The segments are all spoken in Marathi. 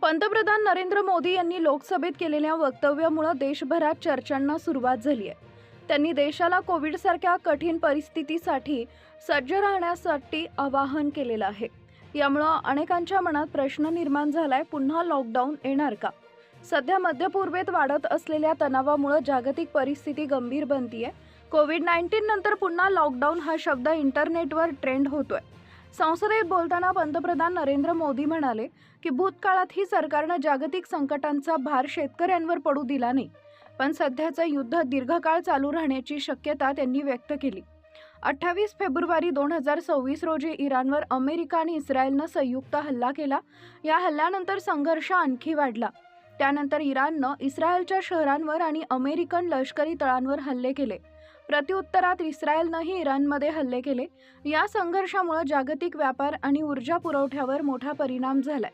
पंतप्रधान नरेंद्र मोदी यांनी लोकसभेत केलेल्या वक्तव्यामुळे देशभरात चर्चांना सुरुवात झाली आहे. त्यांनी देशाला कोविडसारख्या कठीण परिस्थितीसाठी सज्ज राहण्यासाठी आवाहन केलेलं आहे. यामुळे अनेकांच्या मनात प्रश्न निर्माण झालाय, पुन्हा लॉकडाऊन येणार का? सध्या मध्य पूर्वेत वाढत असलेल्या तणावामुळे जागतिक परिस्थिती गंभीर बनतीये. कोविड-19 नंतर पुन्हा लॉकडाऊन हा शब्द इंटरनेटवर ट्रेंड होतोय. संसदेत बोलताना पंतप्रधान नरेंद्र मोदी म्हणाले की भूतकाळातही सरकारनं जागतिक संकटांचा भार शेतकऱ्यांवर पडू दिला नाही, पण सध्याचं युद्ध दीर्घकाळ चालू राहण्याची शक्यता त्यांनी व्यक्त केली. 28 फेब्रुवारी 2026 रोजी इराणवर अमेरिका आणि इस्रायलनं संयुक्त हल्ला केला. या हल्ल्यानंतर संघर्ष आणखी वाढला. त्यानंतर इराणनं इस्रायलच्या शहरांवर आणि अमेरिकन लष्करी तळांवर हल्ले केले. प्रत्युत्तरात इस्रायलनंही इराणमध्ये हल्ले केले. या संघर्षामुळे जागतिक व्यापार आणि ऊर्जा पुरवठ्यावर मोठा परिणाम झालाय.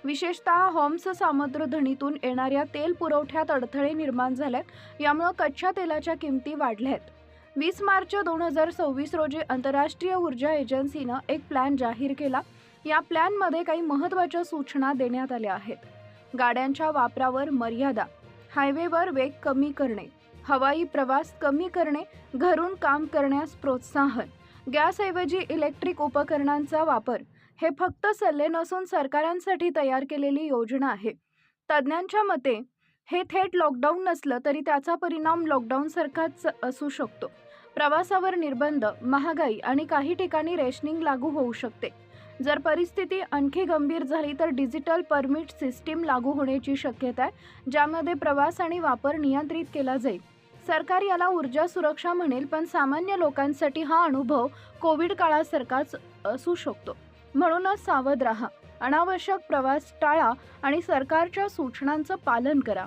विशेषतः हॉर्मुझ सामुद्रधुनीतून येणाऱ्या तेल पुरवठ्यात अडथळे निर्माण झालेत. यामुळे कच्च्या तेलाच्या किमती वाढल्या आहेत. 20 मार्च 2026 रोजी आंतरराष्ट्रीय ऊर्जा एजन्सीनं एक प्लॅन जाहीर केला. या प्लॅनमध्ये काही महत्त्वाच्या सूचना देण्यात आल्या आहेत. गाड्यांच्या वापरावर मर्यादा, हायवेवर वेग कमी करणे, हवाई प्रवास कमी करणे, घरून काम करण्यास प्रोत्साहन, गॅसऐवजी इलेक्ट्रिक उपकरणांचा वापर. हे फक्त सल्ले नसून सरकारांसाठी तयार केलेली योजना आहे. तज्ज्ञांच्या मते हे थेट लॉकडाऊन नसलं तरी त्याचा परिणाम लॉकडाऊनसारखाच असू शकतो. प्रवासावर निर्बंध, महागाई आणि काही ठिकाणी रेशनिंग लागू होऊ शकते. जर परिस्थिती आणखी गंभीर झाली तर डिजिटल परमिट सिस्टीम लागू होण्याची शक्यता आहे, ज्यामध्ये प्रवास आणि वापर नियंत्रित केला जाईल. सरकार याला ऊर्जा सुरक्षा म्हणेल, पण सामान्य लोकांसाठी हा अनुभव कोविड काळासारखाच असू शकतो. म्हणूनच सावध राहा, अनावश्यक प्रवास टाळा आणि सरकारच्या सूचनांचं पालन करा.